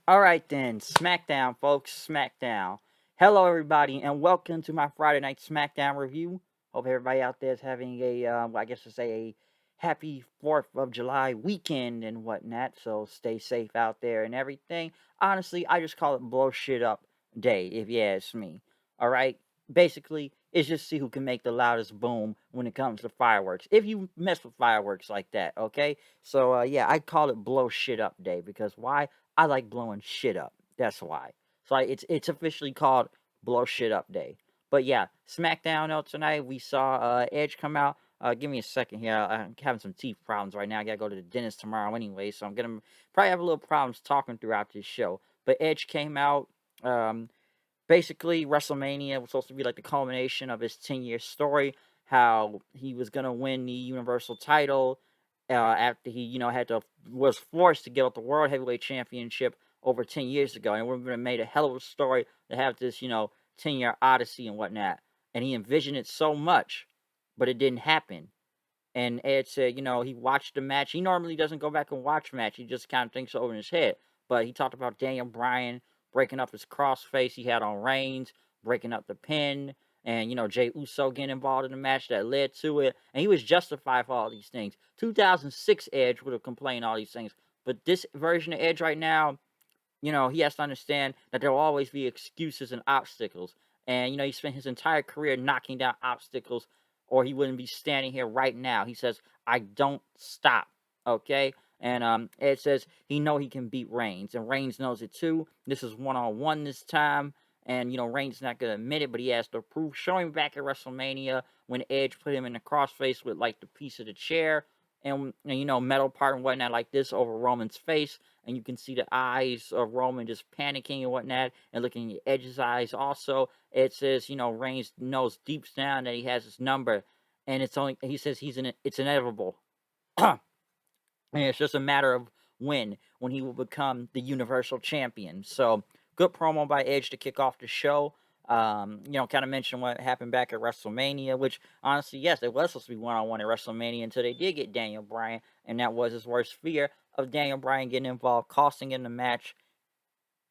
All right then, Smackdown, folks, Smackdown. Hello, everybody, and welcome to my Friday night Smackdown review. Hope everybody out there is having I guess to say a happy 4th of July weekend and whatnot. So stay safe out there and everything. Honestly, I just call it blow shit up day, if you ask me. All right, basically, it's just see who can make the loudest boom when it comes to fireworks. If you mess with fireworks like that, okay. So yeah, I call it blow shit up day because why? I like blowing shit up. That's why. So it's officially called Blow Shit Up Day. But yeah, SmackDown out tonight. We saw Edge come out. Give me a second here. I'm having some teeth problems right now. I gotta go to the dentist tomorrow anyway, so I'm gonna probably have a little problems talking throughout this show. But Edge came out. Um, Basically, WrestleMania was supposed to be like the culmination of his 10-year story. How he was gonna win the Universal title after he, had to was forced to give up the World Heavyweight Championship over 10 years ago, and it would have made a hell of a story to have this, 10-year odyssey and whatnot. And he envisioned it so much, but it didn't happen. And Ed said, he watched the match. He normally doesn't go back and watch match. He just kind of thinks over in his head. But he talked about Daniel Bryan breaking up his crossface he had on Reigns, breaking up the pin, and Jay Uso getting involved in the match that led to it. And he was justified for all these things. 2006 Edge would have complained all these things, but this version of Edge right now, he has to understand that there will always be excuses and obstacles. And, he spent his entire career knocking down obstacles, or he wouldn't be standing here right now. He says, I don't stop. Okay? And Ed says he know he can beat Reigns, and Reigns knows it too. This is one-on-one this time. And, Reigns not going to admit it, but he has to prove. Show him back at WrestleMania when Edge put him in the crossface with, like, the piece of the chair and metal part and whatnot like this over Roman's face, and you can see the eyes of Roman just panicking and whatnot, and looking at Edge's eyes also. It says, Reigns knows deep down that he has his number, and he says it's inevitable. And it's just a matter of when he will become the Universal Champion. So, good promo by Edge to kick off the show. Kind of mention what happened back at WrestleMania, which honestly, yes, it was supposed to be one-on-one at WrestleMania until they did get Daniel Bryan, and that was his worst fear of Daniel Bryan getting involved, costing him the match.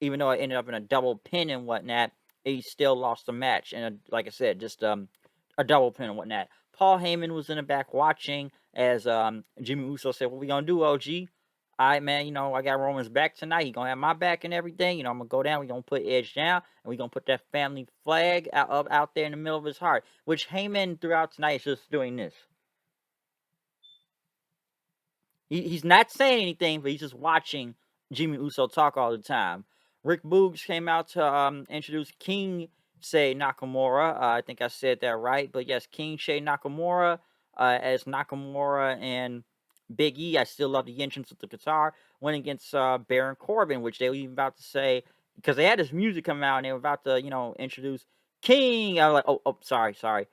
Even though it ended up in a double pin and whatnot, he still lost the match. And like I said, just a double pin and whatnot. Paul Heyman was in the back watching as Jimmy Uso said, "What we gonna do, OG? All right, man. I got Roman's back tonight. He gonna have my back and everything. I'm gonna go down. We gonna put Edge down, and we gonna put that family flag out there in the middle of his heart." Which Heyman throughout tonight is just doing this. He's not saying anything, but he's just watching Jimmy Uso talk all the time. Rick Boogs came out to introduce King Say Nakamura. I think I said that right, but yes, King Shay Nakamura as Nakamura and Big E. I still love the entrance with the guitar. Went against Baron Corbin, which they were even about to say because they had this music come out and they were about to introduce King. I was like, oh, sorry.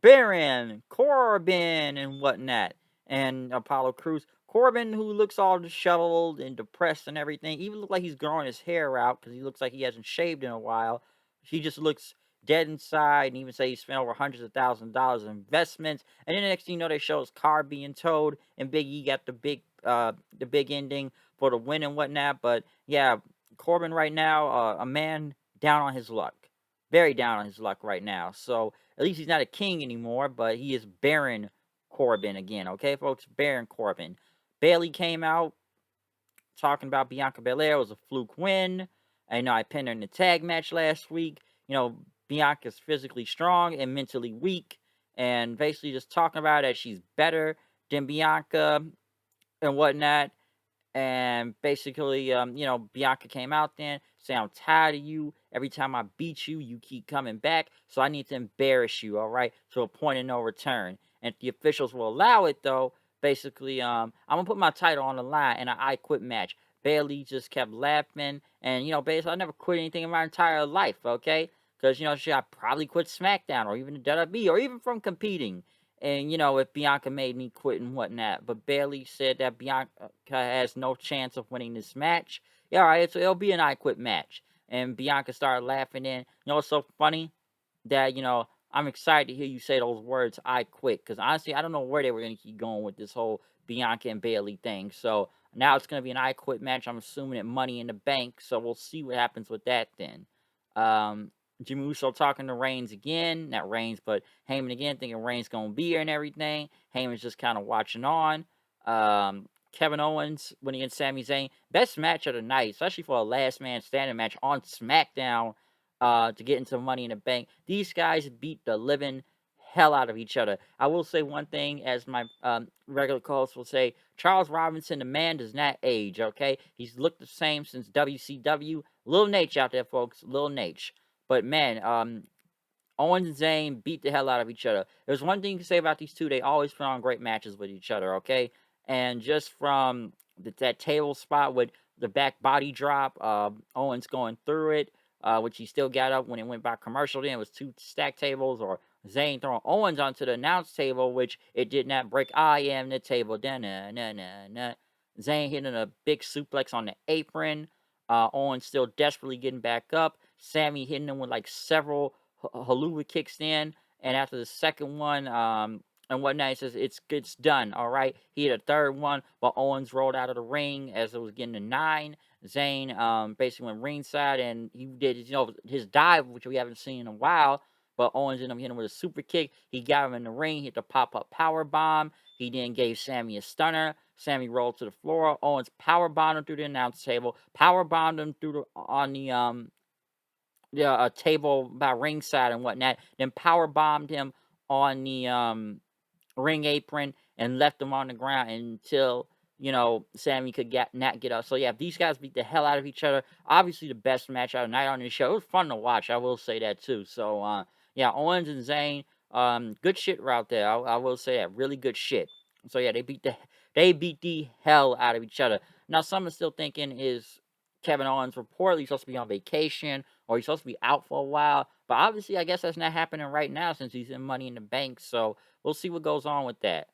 Baron Corbin and whatnot, and Apollo Crews. Corbin, who looks all disheveled and depressed and everything, even look like he's growing his hair out because he looks like he hasn't shaved in a while. He just looks dead inside, and even say he spent over hundreds of thousands of dollars in investments. And then the next thing you know, they show his car being towed, and Big E got the big ending for the win and whatnot. But yeah, Corbin right now, a man down on his luck, very down on his luck right now. So at least he's not a king anymore, but he is Baron Corbin again. Okay, folks, Baron Corbin. Bailey came out talking about Bianca Belair. It was a fluke win. I know I pinned her in the tag match last week. Bianca's physically strong and mentally weak, and basically just talking about that she's better than Bianca and whatnot. And basically, Bianca came out then, saying, I'm tired of you. Every time I beat you, you keep coming back. So I need to embarrass you, all right? To a point of no return. And if the officials will allow it, though, basically, I'm going to put my title on the line in an I Quit match. Bailey just kept laughing. And, basically, I never quit anything in my entire life, okay? Because, I probably quit SmackDown or even the WWE or even from competing. And, if Bianca made me quit and whatnot. But Bailey said that Bianca has no chance of winning this match. Yeah, all right, so it'll be an I Quit match. And Bianca started laughing in. It's so funny that, I'm excited to hear you say those words, I quit. Because honestly, I don't know where they were going to keep going with this whole Bianca and Bailey thing. So Now it's going to be an I Quit match. I'm assuming at Money in the Bank. So we'll see what happens with that then. Jimmy Uso talking to Reigns again. Not Reigns, but Heyman again, thinking Reigns going to be here and everything. Heyman's just kind of watching on. Kevin Owens winning against Sami Zayn. Best match of the night, especially for a last man standing match on SmackDown to get into Money in the Bank. These guys beat the living hell out of each other. I will say one thing, as my regular co-host will say, Charles Robinson, the man does not age, okay? He's looked the same since WCW. Lil Nate out there, folks. Lil Nate. But, man, Owens and Zayn beat the hell out of each other. There's one thing to say about these two. They always put on great matches with each other, okay? And just from that table spot with the back body drop, Owens going through it, which he still got up when it went by commercial. Then it was 2 stack tables, or Zayn throwing Owens onto the announce table, which it did not break. I am the table. Da-na-na-na-na. Zayn hitting a big suplex on the apron. Owens still desperately getting back up. Sammy hitting him with like several haluva kicks in, and after the second one, and whatnot, he says it's done. All right, he hit a third one, but Owens rolled out of the ring as it was getting to 9. Zayn basically went ringside, and he did his dive, which we haven't seen in a while. But Owens ended up hitting him with a super kick. He got him in the ring, hit the pop-up power bomb. He then gave Sammy a stunner. Sammy rolled to the floor. Owens power bombed him through the announce table. Power bombed him through on the a table by ringside and whatnot. Then power bombed him on the ring apron and left him on the ground until Sammy could not get up. So yeah, these guys beat the hell out of each other. Obviously, the best match of the night on the show. It was fun to watch. I will say that too. So yeah, Owens and Zayn, good shit right there. I will say that, really good shit. So yeah, they beat the hell out of each other. Now some are still thinking, is Kevin Owens reportedly supposed to be on vacation, or he's supposed to be out for a while. But obviously, I guess that's not happening right now since he's in Money in the Bank. So we'll see what goes on with that.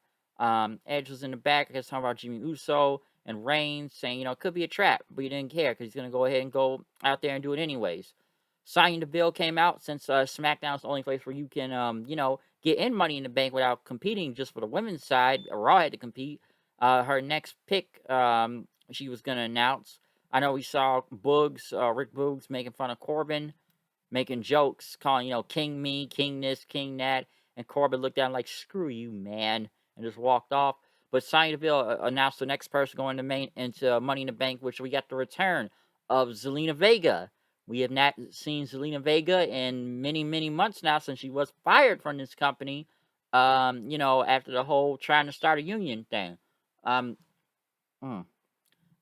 Edge was in the back, I guess, talking about Jimmy Uso and Reigns, saying, it could be a trap, but he didn't care because he's going to go ahead and go out there and do it anyways. Signing the Bill came out, since SmackDown's the only place where you can, get in Money in the Bank without competing just for the women's side. Raw had to compete. Her next pick, she was going to announce. I know we saw Rick Boogs making fun of Corbin, making jokes, calling, King me, King this, King that. And Corbin looked at him like, screw you, man, and just walked off. But Sonya Deville announced the next person going into Money in the Bank, which we got the return of Zelena Vega. We have not seen Zelena Vega in many, many months now, since she was fired from this company, after the whole trying to start a union thing. Um, mm.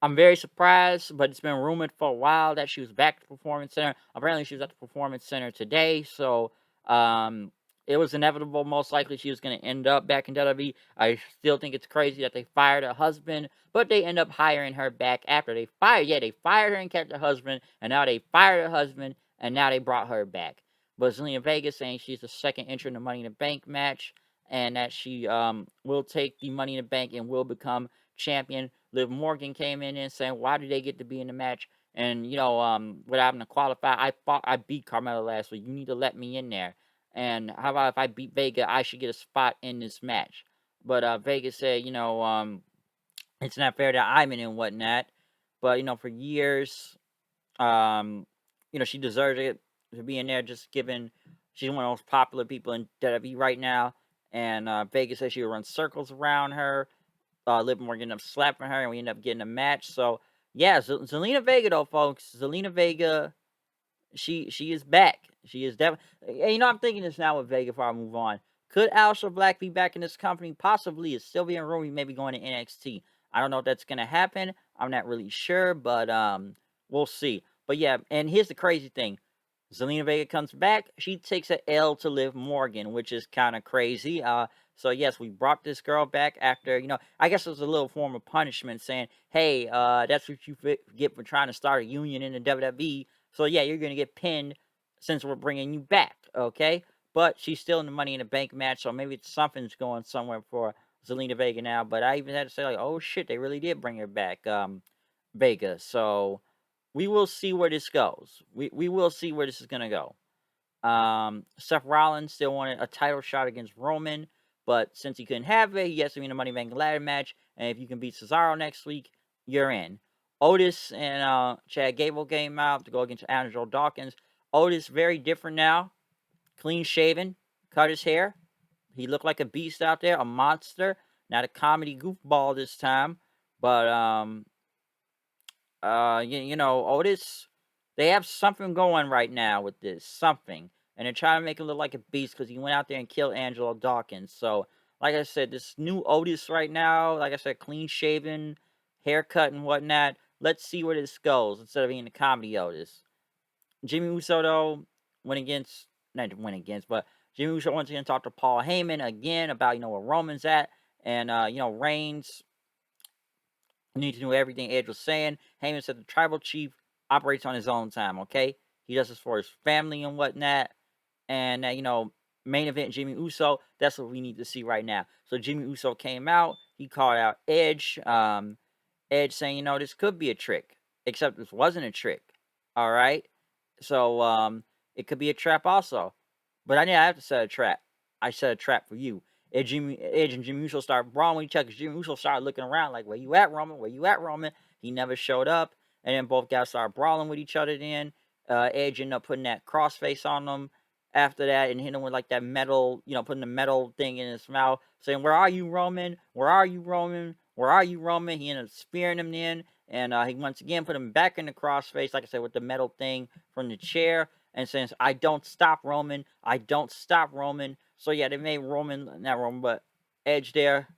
I'm very surprised, but it's been rumored for a while that she was back at the Performance Center. Apparently, she was at the Performance Center today, so it was inevitable. Most likely, she was going to end up back in WWE. I still think it's crazy that they fired her husband, but they end up hiring her back after they fired. Yeah, they fired her and kept her husband, and now they fired her husband, and now they brought her back. But Zelina Vega saying she's the second entrant in the Money in the Bank match, and that she will take the Money in the Bank and will become champion. Liv Morgan came in and saying, why did they get to be in the match? And, without having to qualify, I beat Carmella last week. You need to let me in there. And how about if I beat Vega, I should get a spot in this match. But Vega said, it's not fair that I'm in and whatnot. But, for years, she deserves it to be in there, just given she's one of the most popular people in WWE right now. And Vega said she would run circles around her. Liv Morgan ended up slapping her, and we ended up getting a match. So, yeah, Zelena Vega, though, folks. Zelena Vega, she is back. She is definitely. I'm thinking this now with Vega before I move on. Could Aleister Black be back in this company? Possibly. It's still being rumored he may be going to NXT. I don't know if that's going to happen. I'm not really sure, but we'll see. But, yeah, and here's the crazy thing. Zelena Vega comes back. She takes a L to Liv Morgan, which is kind of crazy. So, yes, we brought this girl back after, I guess it was a little form of punishment, saying, hey, that's what you get for trying to start a union in the WWE. So, yeah, you're going to get pinned since we're bringing you back, okay? But she's still in the Money in the Bank match, so maybe something's going somewhere for Zelena Vega now. But I even had to say, like, oh, shit, they really did bring her back, Vega. So, we will see where this goes. We will see where this is going to go. Seth Rollins still wanted a title shot against Roman, but since he couldn't have it, he has to be in a Money Bank ladder match. And if you can beat Cesaro next week, you're in. Otis and Chad Gable came out to go against Angelo Dawkins. Otis very different now, clean shaven, cut his hair. He looked like a beast out there, a monster. Not a comedy goofball this time, but you know, Otis, they have something going right now with this, something. And they're trying to make him look like a beast because he went out there and killed Angelo Dawkins. So, like I said, this new Otis right now, like I said, clean shaven, haircut and whatnot. Let's see where this goes instead of being the comedy Otis. Jimmy Uso, though, went against, not went against, but Jimmy Uso once again talked to Paul Heyman again about, you know, where Roman's at. And, you know, Reigns need to know everything Edge was saying. Heyman said the tribal chief operates on his own time, okay? He does this for his family and whatnot. And, you know, main event Jimmy Uso, that's what we need to see right now. So Jimmy Uso came out. He called out Edge. Edge saying, you know, this could be a trick. Except this wasn't a trick. All right? So it could be a trap also. But I didn't have to set a trap. I set a trap for you. Edge and Jimmy Uso started brawling with each other. Jimmy Uso started looking around like, where you at, Roman? Where you at, Roman? He never showed up. And then both guys started brawling with each other then. Edge ended up putting that crossface on them after that and hit him with like that metal, you know, putting the metal thing in his mouth, saying, where are you, Roman? Where are you, Roman? Where are you, Roman? He ended up spearing him then. And he once again put him back in the crossface, like I said, with the metal thing from the chair. And says, I don't stop, Roman. I don't stop, Roman. So yeah, they made Roman, not Roman, but Edge there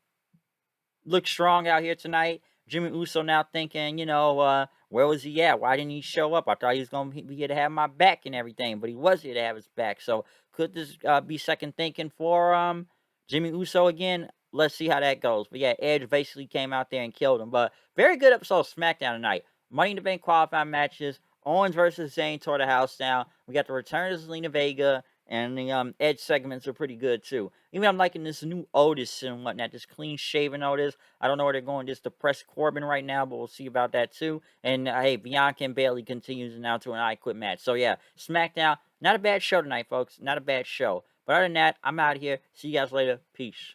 look strong out here tonight. Jimmy Uso now thinking, you know, where was he at? Why didn't he show up? I thought he was going to be here to have my back and everything, but he was here to have his back. So could this be second thinking for Jimmy Uso again? Let's see how that goes. But yeah, Edge basically came out there and killed him. But very good episode of SmackDown tonight. Money in the Bank qualifying matches. Owens versus Zayn tore the house down. We got the return of Zelena Vega. And the Edge segments are pretty good too. Even I'm liking this new Otis and whatnot, this clean shaven Otis. I don't know where they're going just to press Corbin right now, but we'll see about that too. And hey, Bianca and Bailey continues now to an I Quit match. So yeah, SmackDown, not a bad show tonight, folks. Not a bad show. But other than that, I'm out of here. See you guys later. Peace.